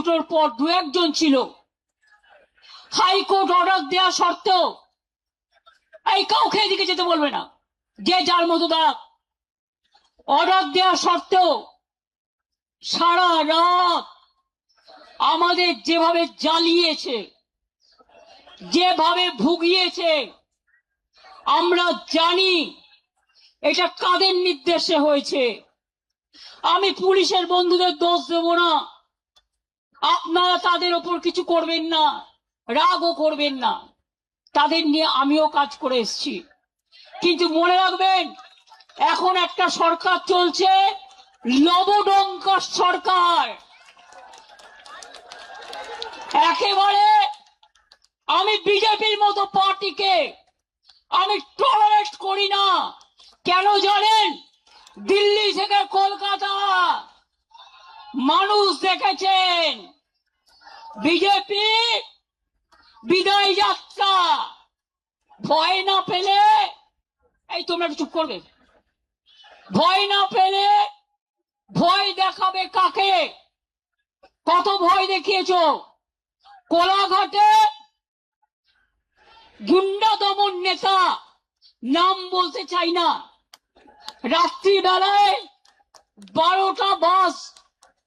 দুটোর পর দু একজন ছিল। হাইকোর্ট অর্ডার দেওয়া সত্ত্বেও এই কাউকে এদিকে যেতে বলবে না, যে যার মতো দাঁড়াক। অর্ডার দেওয়া সত্ত্বেও সারা রাত আমাদের যেভাবে জ্বালিয়েছে, যেভাবে ভুগিয়েছে, আমরা জানি এটা কাদের নির্দেশে হয়েছে। আমি পুলিশের বন্ধুদের দোষ দেব না, আপনারা তাদের ওপর কিছু করবেন না, রাগও করবেন না, তাদের নিয়ে আমিও কাজ করে এসেছি। কিন্তু মনে রাখবেন, এখন একটা সরকার চলছে, লবডঙ্কা সরকার। একেবারে আমি বিজেপির মতো পার্টিকে আমি টলারেট করি না। কেন জানেন? দিল্লি থেকে কলকাতা মানুষ দেখেছেন বিজেপি বিদায় যাত্রা। ভয় না পেলে, এই তোমরা চুপ করবে, ভয় না পেলে ভয় দেখাবে কাকে? কত ভয় দেখিয়েছ? কোলাঘাটে গুন্ডা দমন নেতা, নাম বলতে চাই না, রাত্রিবেলায় 12টা বাস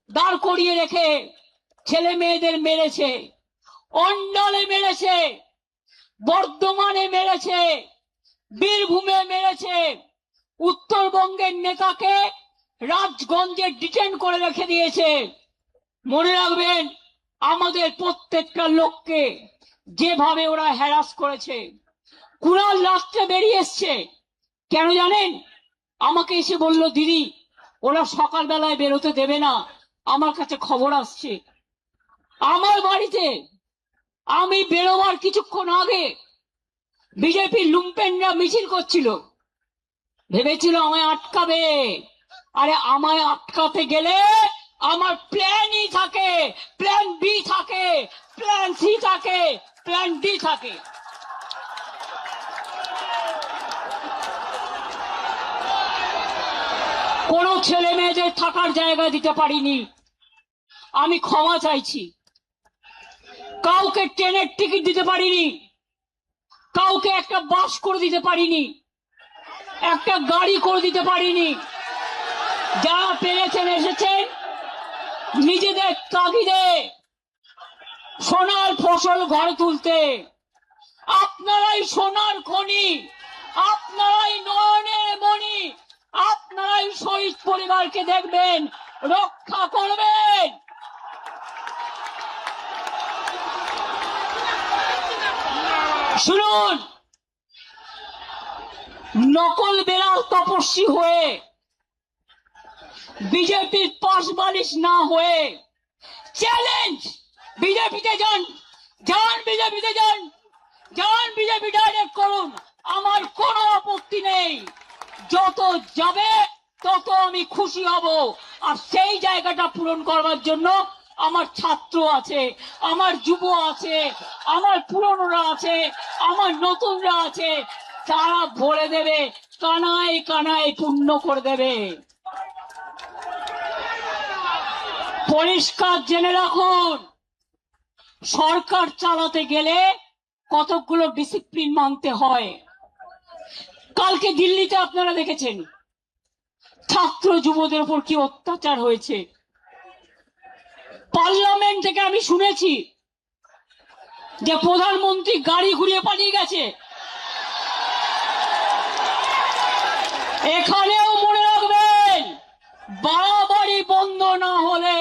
দাঁড় করিয়ে রেখে ছেলে মেয়েদের মেরেছে, অন্ডালে মেরেছে, বর্ধমানে মেরেছে, বীরভূমে মেরেছে। উত্তরবঙ্গের নেতাকে রাজগঞ্জে ডিটেন করে রেখে দিয়েছে। মনে রাখবেন, আমাদের প্রত্যেকটা লোককে যেভাবে ওরা হ্যারাস করেছে। কুণাল রাত্রে বেরিয়ে এসছে, কেন জানেন? আমাকে এসে বলল, দিদি ওরা সকালবেলায় বেরোতে দেবে না, আমার কাছে খবর আসছে। আমার বাড়িতে আমি বেরোবার কিছুক্ষণ আগে বিজেপির লুম্পেনরা মিছিল করছিল, ভেবেছিল আমায় আটকাবে। আরে আমায় আটকাতে গেলে আমার প্ল্যানই থাকে, প্ল্যান বি থাকে, প্ল্যান সি থাকে, প্ল্যান ডি থাকে। কোন ছেলে মেয়েদের থাকার জায়গা দিতে পারিনি, আমি ক্ষমা চাইছি। কাউকে ট্রেনের টিকিট দিতে পারিনি, কাউকে একটা বাস করে দিতে পারিনি, একটা গাড়ি করে দিতে পারিনি। যারা পেরেছেন এসেছেন নিজেদের তাগিদে সোনার ফসল ঘরে তুলতে। আপনারাই সোনার খনি, আপনারাই নয়নের মণি, আপনারাই শহীদ পরিবারকে দেখবেন, রক্ষা করবেন। শুনুন, নকল বেড়াল তপস্বী হয়ে, বিজেপির পাশ বালিশ না হয়ে চ্যালেঞ্জ, বিজেপিতে যান, যান বিজেপিতে যান, যান বিজেপি ডাইরেক্ট করুন, আমার কোনো আপত্তি নেই। যত যাবে তত আমি খুশি হব। আর সেই জায়গাটা পূরণ করবার জন্য আমার ছাত্র আছে, আমার যুব আছে, আমার পুরনোরা আছে, আমার নতুনরা আছে, তারা ভরে দেবে, কানায় কানায় পূর্ণ করে দেবে। পরিষ্কার জেনে রাখুন, সরকার চালাতে গেলে কতগুলো ডিসিপ্লিন মানতে হয়। কালকে দিল্লিতে আপনারা দেখেছেন ছাত্র যুবদের উপর কি অত্যাচার হয়েছে। পার্লামেন্ট থেকে আমি শুনেছি যে প্রধানমন্ত্রী গাড়ি ঘুরিয়ে পালিয়ে গেছে। এখানেও মনে রাখবেন, বাড়াবাড়ি বন্ধ না হলে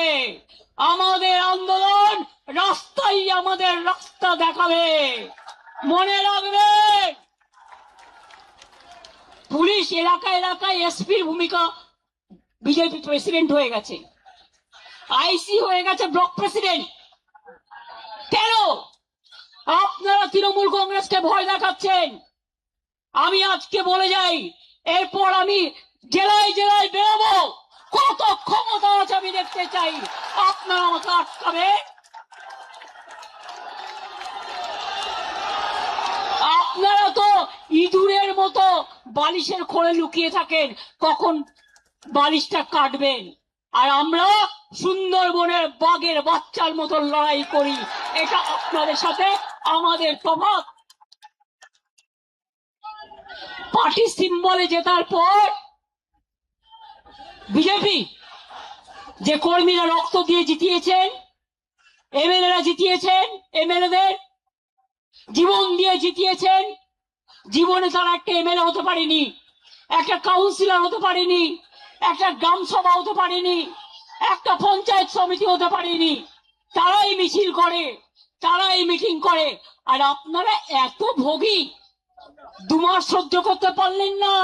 আমাদের আন্দোলন রাস্তায় আমাদের রাস্তা দেখাবে। মনে রাখবেন, পুলিশ এলাকা এলাকায় এসপির ভূমিকা, বিজেপি প্রেসিডেন্ট হয়ে গেছে, আইসি হয়ে গেছে ব্লক প্রেসিডেন্ট। কেন আপনারা তৃণমূল কংগ্রেসকে ভয় দেখাচ্ছেন? আমি আজকে বলে যাই, এরপর আমি জেলায় জেলায় বেরোবো, কত ক্ষমতা আছে আমি দেখতে চাই। আপনারা আমাকে আটকাবে? আপনারা তো ইঁদুরের মতো বালিশের খোলে লুকিয়ে থাকেন, কখন বালিশটা কাটবেন। আর আমরা সুন্দরবনের বাঘের বাচ্চার মতো লড়াই করি। এটা আপনাদের সাথে আমাদের তফাৎ। পার্টি সিম্বলে জেতার পর বিজেপি যে কর্মীরা রক্ত দিয়ে জিতিয়েছেন, এমএলএরা জিতিয়েছেন, এমএলএদের জীবন দিয়ে জিতিয়েছেন, জীবনে তারা একটা এমএলএ হতে পারেনি, একটা কাউন্সিলর হতে পারেনি, একটা গ্রাম সভা হতে পারেনি, একটা পঞ্চায়েত সমিতি হতে পারেনি। তারাই মিছিল করে, তারাই মিটিং করে। আর আপনারা এত ভোগী, 2 মাস সহ্য করতে পারলেন না।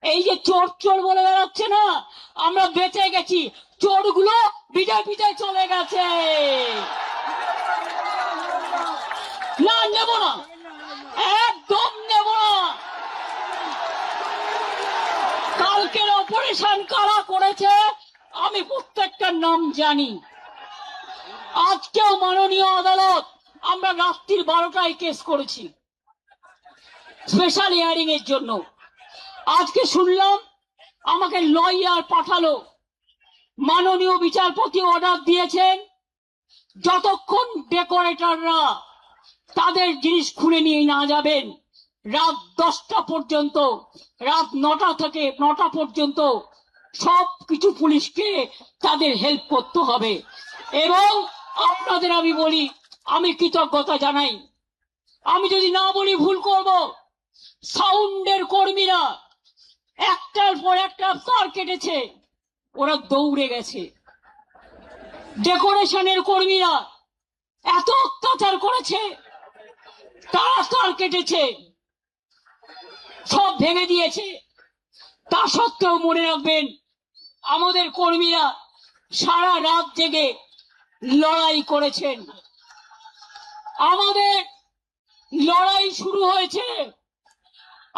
এই যে চোর চোর বলে বেড়াচ্ছে না, আমরা বেঁচে গেছি। চোরগুলো বিজেপিতে চলে গেছে। না, নেব না, একদম নেব না। কালকের অপারেশন কারা করেছে আমি প্রত্যেকটার নাম জানি। আজকেও মাননীয় আদালত, আমরা রাত্রির 12টায় কেস করেছি স্পেশাল হিয়ারিং এর জন্য। আজকে শুনলাম আমাকে লয়ার পাঠালো, মাননীয় বিচারপতি অর্ডার দিয়েছেন যতক্ষণ ডেকোরেটররা তাদের জিনিস খুলে নিয়ে না যাবেন রাত 10টা পর্যন্ত, রাত 9টা থেকে 9টা পর্যন্ত সব কিছু পুলিশকে তাদের হেল্প করতে হবে। এবং আপনাদের আমি বলি, আমি কৃতজ্ঞতা জানাই। আমি যদি না বলি ভুল করব। সাউন্ডের কর্মীরা একটার পর একটা তার কেটেছে, ওরা দৌড়ে গেছে। ডেকোরেশনের কর্মীরা এত অত্যাচার করেছে, তারা তার কেটেছে, সব ভেঙে দিয়েছে। তা সত্ত্বেও মনে রাখবেন, আমাদের কর্মীরা সারা রাত জেগে লড়াই করেছেন। আমাদের লড়াই শুরু হয়েছে।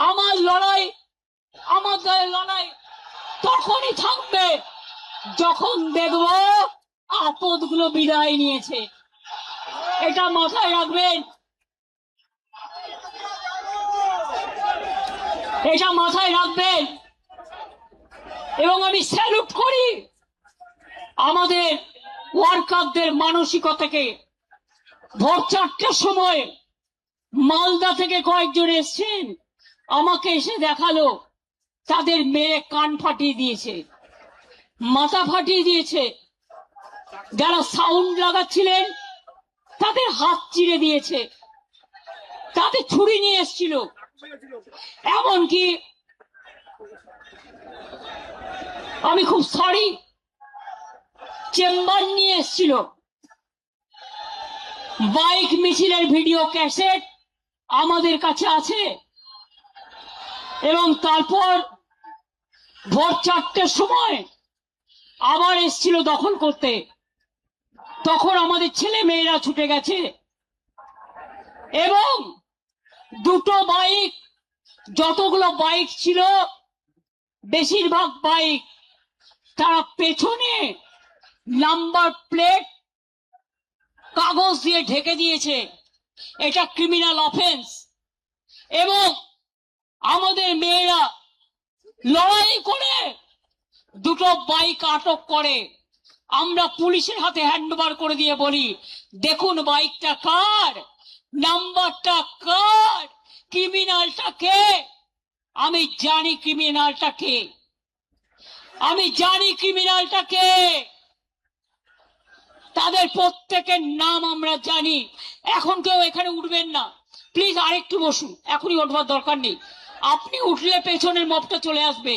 আমার লড়াই, আমাদের লড়াই তখনই থাকবে যখন দেখব আপদগুলো বিদায় নিয়েছে। এটা মাথায় রাখবেন, এটা মাথায় রাখবেন। এবং আমি স্যালুট করি আমাদের ওয়ার্কারদের মানসিকতাকে। ভোর 4টার সময় মালদা থেকে কয়েকজন এসছেন, আমাকে এসে দেখালো তাদের মেয়ে কান ফাটিয়ে দিয়েছে, মাথা ফাটিয়ে দিয়েছে। যারা সাউন্ড লাগাচ্ছিলেন তাদের হাত চিরে দিয়েছে, তাদের ছুরি নিয়ে এসছিল। এমনকি আমি খুব সরি, চেম্বার নিয়ে এসছিল। বাইক মিছিলের ভিডিও ক্যাসেট আমাদের কাছে আছে। এবং তারপর ভোর 4টার সময় আবার এসছিল দখল করতে। তখন আমাদের ছেলে মেয়েরা ছুটে গেছে এবং 2টো বাইক, যতগুলো বাইক ছিল বেশিরভাগ বাইক তারা পেছনে নাম্বার প্লেট কাগজ দিয়ে ঢেকে দিয়েছে। এটা ক্রিমিনাল অফেন্স। এবং আমাদের মেয়েরা লড়াই করে 2টো বাইক আটক করে। আমরা পুলিশের হাতে হ্যান্ডওভার করে দিয়ে বলি, দেখুন বাইকটা কার, নাম্বারটা কার, ক্রিমিনালটা কে। আমি জানি ক্রিমিনালটা কে, আমি জানি ক্রিমিনালটা কে। তাদের প্রত্যেকের নাম আমরা জানি। এখন কেউ এখানে উঠবেন না প্লিজ, আরেকটু বসুন, এখনই উঠবার দরকার নেই। আপনি উঠলে পেছনের মপটা চলে আসবে,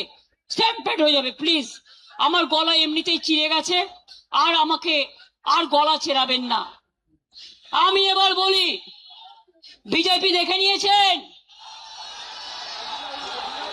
স্ট্যাম্পেড হয়ে যাবে। প্লিজ, আমার গলা এমনিতেই চিড়ে গেছে, আর আমাকে আর গলা ছেড়াবেন না। আমি এবার বলি, বিজেপি দেখে নিয়েছেন